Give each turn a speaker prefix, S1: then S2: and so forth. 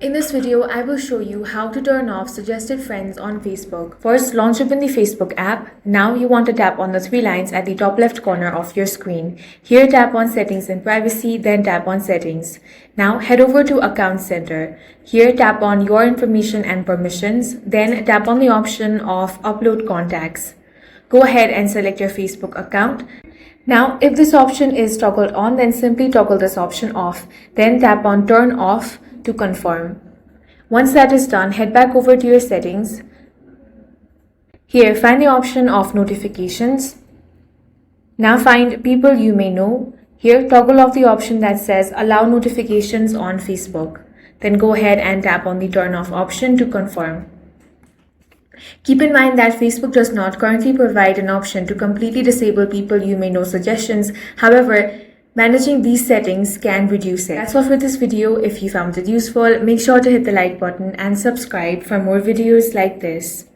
S1: In this video, I will show you how to turn off suggested friends on Facebook. First, launch open the Facebook app. Now you want to tap on the three lines at the top left corner of your screen. Here, tap on Settings and Privacy, then tap on Settings. Now head over to Account Center. Here, tap on Your Information and Permissions, then tap on the option of Upload Contacts. Go ahead and select your Facebook account. Now, if this option is toggled on, then simply toggle this option off. Then tap on Turn Off to confirm. Once that is done, head back over to your settings. Here, find the option of Notifications. Now find People You May Know. Here, toggle off the option that says Allow Notifications on Facebook. Then go ahead and tap on the Turn Off option to confirm. Keep in mind that Facebook does not currently provide an option to completely disable People You May Know suggestions. However, managing these settings can reduce it. That's all for this video. If you found it useful, make sure to hit the like button and subscribe for more videos like this.